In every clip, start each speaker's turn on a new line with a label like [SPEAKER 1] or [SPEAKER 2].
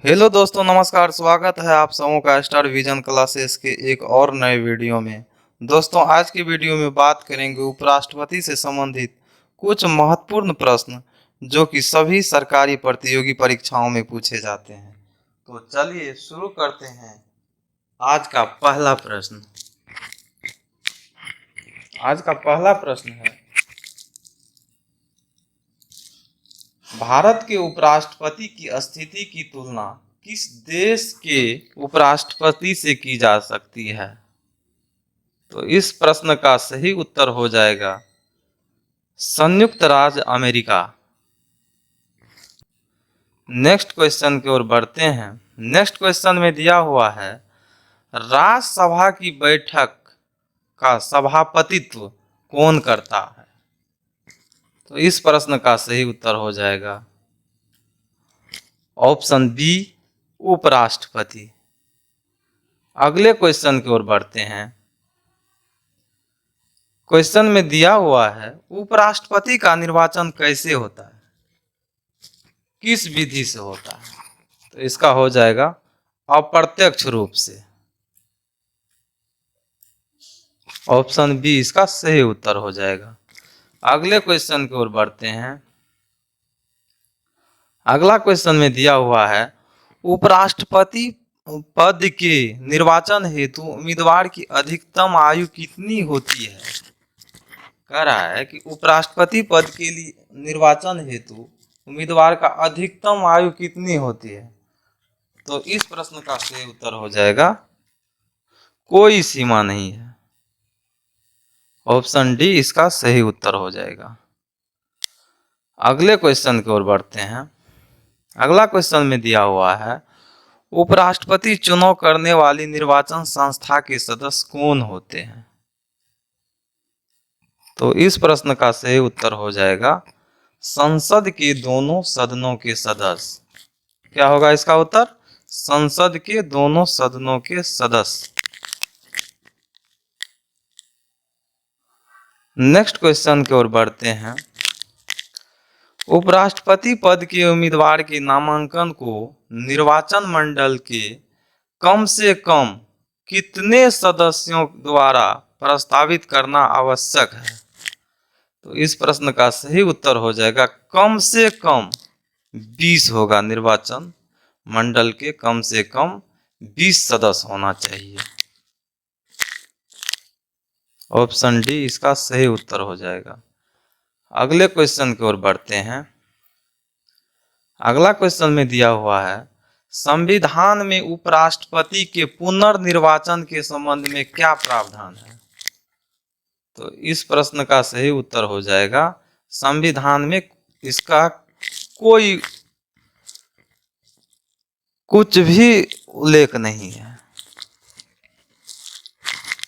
[SPEAKER 1] Hello दोस्तों, नमस्कार। स्वागत है आप सबों का स्टार विजन क्लासेस के एक और नए वीडियो में। दोस्तों, आज की वीडियो में बात करेंगे उपराष्ट्रपति से संबंधित कुछ महत्वपूर्ण प्रश्न जो कि सभी सरकारी प्रतियोगी परीक्षाओं में पूछे जाते हैं। तो चलिए शुरू करते हैं। आज का पहला प्रश्न है, भारत के उपराष्ट्रपति की स्थिति की तुलना किस देश के उपराष्ट्रपति से की जा सकती है? तो इस प्रश्न का सही उत्तर हो जाएगा संयुक्त राज्य अमेरिका। नेक्स्ट क्वेश्चन की ओर बढ़ते हैं। नेक्स्ट क्वेश्चन में दिया हुआ है, राज्यसभा की बैठक का सभापतित्व कौन करता है? तो इस प्रश्न का सही उत्तर हो जाएगा ऑप्शन बी, उपराष्ट्रपति। अगले क्वेश्चन की ओर बढ़ते हैं। क्वेश्चन में दिया हुआ है, उपराष्ट्रपति का निर्वाचन कैसे होता है, किस विधि से होता है? तो इसका हो जाएगा अप्रत्यक्ष रूप से। ऑप्शन बी इसका सही उत्तर हो जाएगा। अगले क्वेश्चन की ओर बढ़ते हैं। अगला क्वेश्चन में दिया हुआ है, उपराष्ट्रपति पद के निर्वाचन हेतु उम्मीदवार की अधिकतम आयु कितनी होती है? कह रहा है कि उपराष्ट्रपति पद के लिए निर्वाचन हेतु उम्मीदवार का अधिकतम आयु कितनी होती है? तो इस प्रश्न का सही उत्तर हो जाएगा कोई सीमा नहीं है। ऑप्शन डी इसका सही उत्तर हो जाएगा। अगले क्वेश्चन की ओर बढ़ते हैं। अगला क्वेश्चन में दिया हुआ है, उपराष्ट्रपति चुनाव करने वाली निर्वाचन संस्था के सदस्य कौन होते हैं? तो इस प्रश्न का सही उत्तर हो जाएगा संसद के दोनों सदनों के सदस्य। क्या होगा इसका उत्तर? संसद के दोनों सदनों के सदस्य। नेक्स्ट क्वेश्चन की ओर बढ़ते हैं। उपराष्ट्रपति पद के उम्मीदवार के नामांकन को निर्वाचन मंडल के कम से कम कितने सदस्यों द्वारा प्रस्तावित करना आवश्यक है? तो इस प्रश्न का सही उत्तर हो जाएगा कम से कम 20 होगा। निर्वाचन मंडल के कम से कम 20 सदस्य होना चाहिए। ऑप्शन डी इसका सही उत्तर हो जाएगा। अगले क्वेश्चन की ओर बढ़ते हैं। अगला क्वेश्चन में दिया हुआ है, संविधान में उपराष्ट्रपति के पुनर्निर्वाचन के संबंध में क्या प्रावधान है? तो इस प्रश्न का सही उत्तर हो जाएगा संविधान में इसका कोई कुछ भी उल्लेख नहीं है।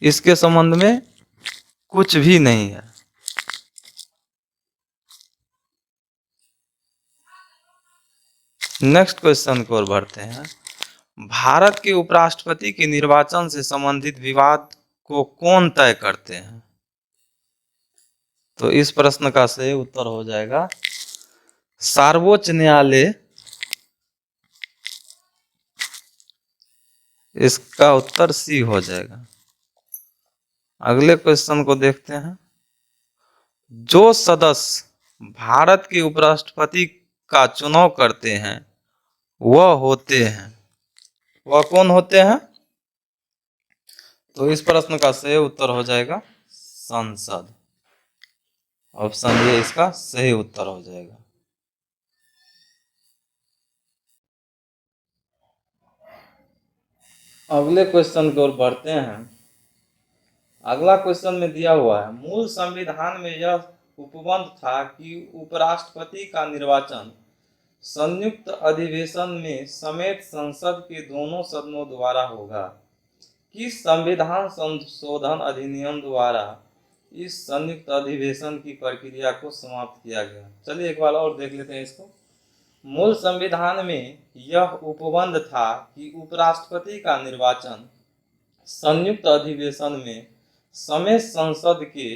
[SPEAKER 1] इसके संबंध में कुछ भी नहीं है। नेक्स्ट क्वेश्चन की ओर बढ़ते हैं। भारत के उपराष्ट्रपति के निर्वाचन से संबंधित विवाद को कौन तय करते हैं? तो इस प्रश्न का सही उत्तर हो जाएगा सर्वोच्च न्यायालय। इसका उत्तर सी हो जाएगा। अगले क्वेश्चन को देखते हैं। जो सदस्य भारत के उपराष्ट्रपति का चुनाव करते हैं वह कौन होते हैं? तो इस प्रश्न का सही उत्तर हो जाएगा संसद। ऑप्शन ए इसका सही उत्तर हो जाएगा। अगले क्वेश्चन की ओर बढ़ते हैं। अगला क्वेश्चन में दिया हुआ है, मूल संविधान में यह उपबंध था कि उपराष्ट्रपति का निर्वाचन संयुक्त अधिवेशन में समेत संसद के दोनों सदनों द्वारा होगा। किस संविधान संशोधन अधिनियम द्वारा इस संयुक्त अधिवेशन की प्रक्रिया को समाप्त किया गया? चलिए एक बार और देख लेते हैं इसको। मूल संविधान में यह उपबंध था कि उपराष्ट्रपति का निर्वाचन संयुक्त अधिवेशन में समेत संसद के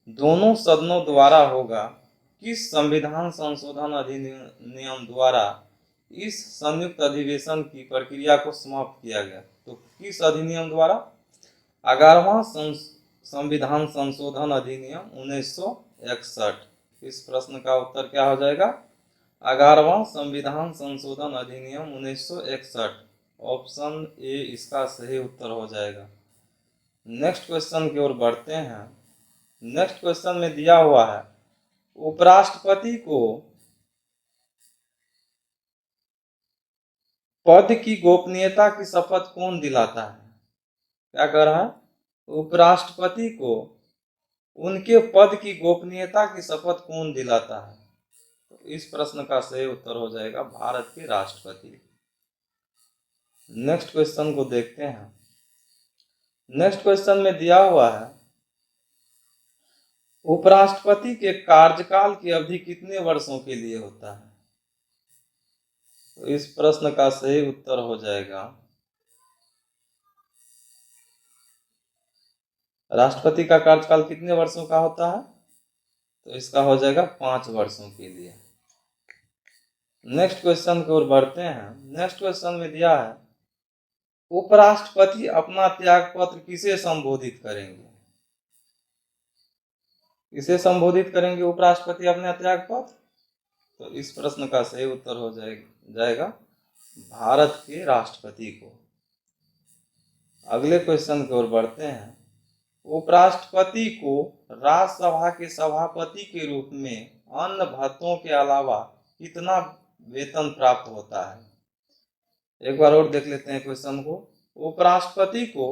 [SPEAKER 1] दोनों सदनों द्वारा होगा। किस संविधान संशोधन अधिनियम द्वारा इस संयुक्त अधिवेशन की प्रक्रिया को समाप्त किया गया? तो किस अधिनियम द्वारा? 11वां संविधान संशोधन अधिनियम 1961। इस प्रश्न का उत्तर क्या हो जाएगा? 11वां संविधान संशोधन अधिनियम 1961। ऑप्शन ए इसका सही उत्तर हो जाएगा। नेक्स्ट क्वेश्चन की ओर बढ़ते हैं। नेक्स्ट क्वेश्चन में दिया हुआ है, उपराष्ट्रपति को पद की गोपनीयता की शपथ कौन दिलाता है? क्या कर रहा है? उपराष्ट्रपति को उनके पद की गोपनीयता की शपथ कौन दिलाता है? तो इस प्रश्न का सही उत्तर हो जाएगा भारत के राष्ट्रपति। नेक्स्ट क्वेश्चन को देखते हैं। नेक्स्ट क्वेश्चन में दिया हुआ है, उपराष्ट्रपति के कार्यकाल की अवधि कितने वर्षों के लिए होता है? तो इस प्रश्न का सही उत्तर हो जाएगा, राष्ट्रपति का कार्यकाल कितने वर्षों का होता है? तो इसका हो जाएगा 5 वर्षों के लिए। नेक्स्ट क्वेश्चन की ओर बढ़ते हैं। नेक्स्ट क्वेश्चन में दिया है, उपराष्ट्रपति अपना त्याग पत्र किसे संबोधित करेंगे? किसे संबोधित करेंगे उपराष्ट्रपति अपना त्याग पत्र? तो इस प्रश्न का सही उत्तर हो जाएगा भारत के राष्ट्रपति को। अगले क्वेश्चन की ओर बढ़ते हैं। उपराष्ट्रपति को राज्यसभा के सभापति के रूप में अन्य भत्तों के अलावा कितना वेतन प्राप्त होता है? एक बार और देख लेते हैं क्वेश्चन को। उपराष्ट्रपति को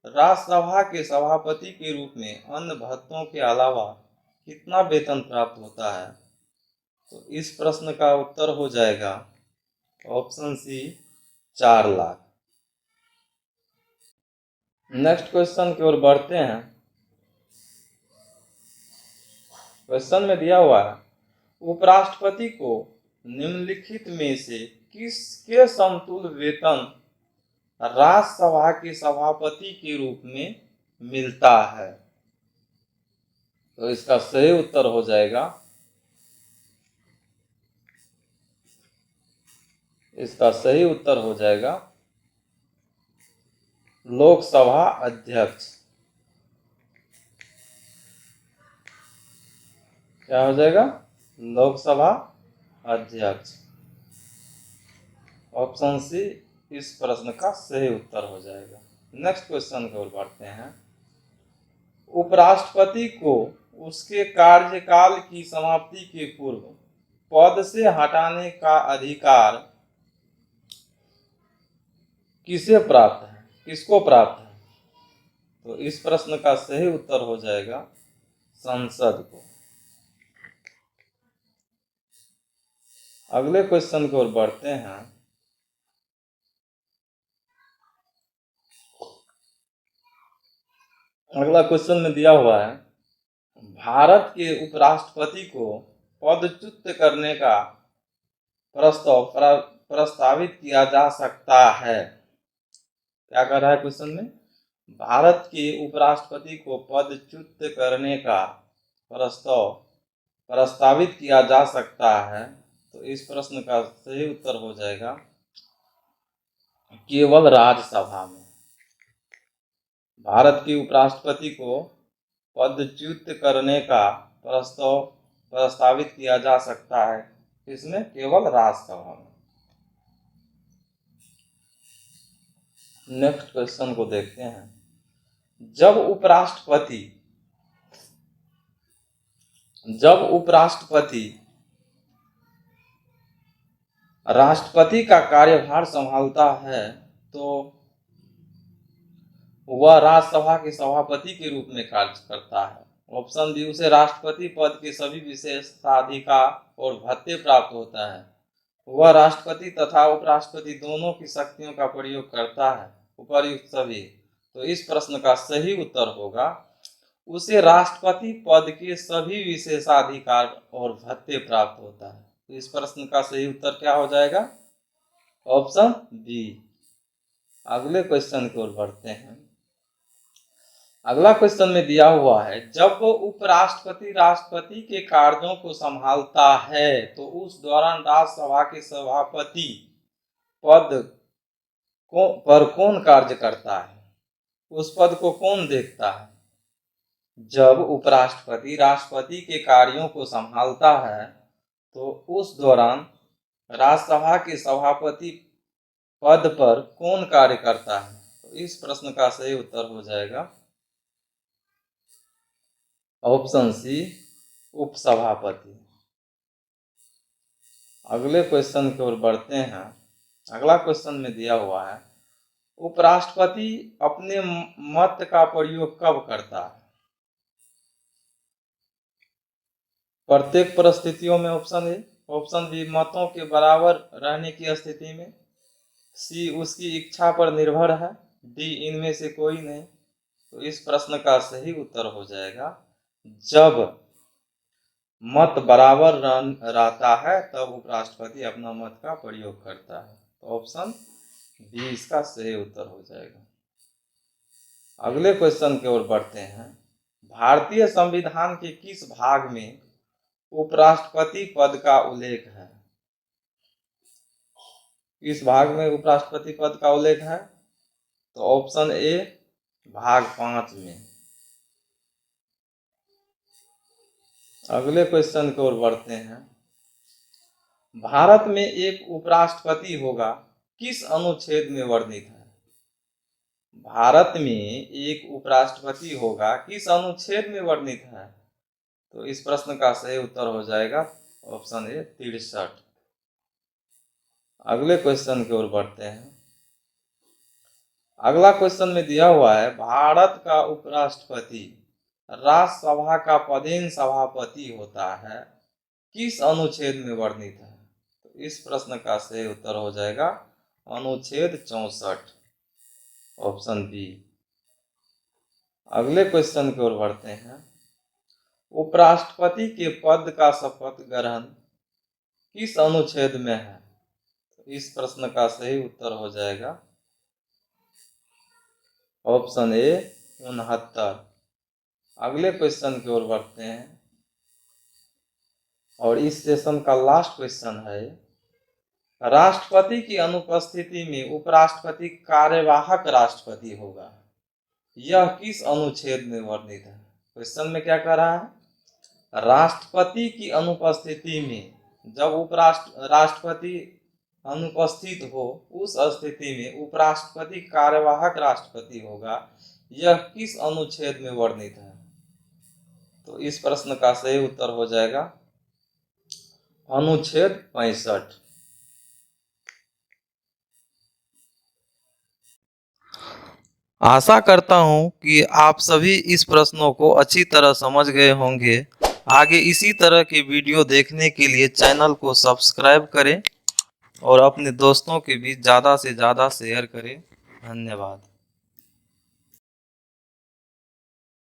[SPEAKER 1] राज्यसभा के सभापति के रूप में अन्य भत्तों के अलावा कितना वेतन प्राप्त होता है? तो इस प्रश्न का उत्तर हो जाएगा option C, 4 lakh. Next question की ओर बढ़ते हैं। क्वेश्चन में दिया हुआ है, उपराष्ट्रपति को निम्नलिखित में से किसके समतुल्य वेतन राज्यसभा के सभापति के रूप में मिलता है? तो इसका सही उत्तर हो जाएगा, इसका सही उत्तर हो जाएगा लोकसभा अध्यक्ष। क्या हो जाएगा? लोकसभा अध्यक्ष। ऑप्शन सी इस प्रश्न का सही उत्तर हो जाएगा। नेक्स्ट क्वेश्चन की ओर बढ़ते हैं। उपराष्ट्रपति को उसके कार्यकाल की समाप्ति के पूर्व पद से हटाने का अधिकार किसे प्राप्त है? किसको प्राप्त है? तो इस प्रश्न का सही उत्तर हो जाएगा संसद को। अगले क्वेश्चन की ओर बढ़ते हैं। अगला क्वेश्चन में दिया हुआ है, भारत के उपराष्ट्रपति को पदच्युत करने का प्रस्ताव प्रस्तावित किया जा सकता है? क्या कर रहा है क्वेश्चन में? भारत के उपराष्ट्रपति को पदच्युत करने का प्रस्ताव प्रस्तावित किया जा सकता है? तो इस प्रश्न का सही उत्तर हो जाएगा केवल राज्यसभा में। भारत के उपराष्ट्रपति को पदच्युत करने का प्रस्ताव प्रस्तावित किया जा सकता है, इसमें केवल राज्यसभा में। नेक्स्ट क्वेश्चन को देखते हैं। जब उपराष्ट्रपति राष्ट्रपति का कार्यभार संभालता है तो वह राज्यसभा के सभापति के रूप में कार्य करता है। ऑप्शन बी, उसे राष्ट्रपति पद के सभी विशेषाधिकार और भत्ते प्राप्त होता है। वह राष्ट्रपति तथा उपराष्ट्रपति दोनों की शक्तियों का प्रयोग करता है, उपर्युक्त सभी। तो इस प्रश्न का सही उत्तर होगा, उसे राष्ट्रपति पद के सभी विशेषाधिकार और भत्ते प्राप्त होता है। तो इस प्रश्न का सही उत्तर क्या हो जाएगा? Option B. अगले क्वेश्चन की ओर बढ़ते हैं। अगला क्वेश्चन में दिया हुआ है, जब उपराष्ट्रपति राष्ट्रपति के कार्यों को संभालता है तो उस दौरान राज्यसभा के सभापति पद पर कौन कार्य करता है? उस पद को कौन देखता है? जब उपराष्ट्रपति राष्ट्रपति के कार्यों को संभालता है तो उस दौरान राज्यसभा के सभापति पद पर कौन कार्य करता है? तो इस प्रश्न का सही उत्तर हो जाएगा ऑप्शन सी, उपसभापति। अगले क्वेश्चन की ओर बढ़ते हैं। अगला क्वेश्चन में दिया हुआ है, उपराष्ट्रपति अपने मत का प्रयोग कब करता है? प्रत्येक परिस्थितियों में ऑप्शन ए, ऑप्शन बी मतों के बराबर रहने की स्थिति में, सी उसकी इच्छा पर निर्भर है, डी इनमें से कोई नहीं। तो इस प्रश्न का सही उत्तर हो जाएगा जब मत बराबर रहता है तब उपराष्ट्रपति अपना मत का प्रयोग करता है। तो ऑप्शन बी इसका सही उत्तर हो जाएगा। अगले क्वेश्चन की ओर बढ़ते हैं। भारतीय संविधान के किस भाग में उपराष्ट्रपति पद का उल्लेख है? किस भाग में उपराष्ट्रपति पद का उल्लेख है? तो ऑप्शन ए, भाग 5 में। अगले क्वेश्चन की ओर बढ़ते हैं। भारत में एक उपराष्ट्रपति होगा किस अनुच्छेद में वर्णित है? भारत में एक उपराष्ट्रपति होगा किस अनुच्छेद में वर्णित है? तो इस प्रश्न का सही उत्तर हो जाएगा ऑप्शन ए, 63। अगले क्वेश्चन की ओर बढ़ते हैं। अगला क्वेश्चन में दिया हुआ है, भारत का उपराष्ट्रपति राज्यसभा का पदेन सभापति होता है किस अनुच्छेद में वर्णित है? तो इस प्रश्न का सही उत्तर हो जाएगा अनुच्छेद 64, ऑप्शन बी। अगले क्वेश्चन की ओर बढ़ते हैं। उपराष्ट्रपति के पद का शपथ ग्रहण किस अनुच्छेद में है? तो इस प्रश्न का सही उत्तर हो जाएगा ऑप्शन ए, 69। अगले क्वेश्चन की ओर बढ़ते हैं और इस सेशन का लास्ट क्वेश्चन है, राष्ट्रपति की अनुपस्थिति में उपराष्ट्रपति कार्यवाहक राष्ट्रपति होगा, यह किस अनुच्छेद में वर्णित है? क्वेश्चन में क्या कह रहा है, राष्ट्रपति की अनुपस्थिति में जब राष्ट्रपति अनुपस्थित हो उस स्थिति में उपराष्ट्रपति कार्यवाहक राष्ट्रपति होगा, यह किस अनुच्छेद में वर्णित है? तो इस प्रश्न का सही उत्तर हो जाएगा अनुच्छेद 65। आशा करता हूं कि आप सभी इस प्रश्नों को अच्छी तरह समझ गए होंगे। आगे इसी तरह के वीडियो देखने के लिए चैनल को सब्सक्राइब करें और अपने दोस्तों के बीच ज़्यादा से ज़्यादा शेयर करें। धन्यवाद।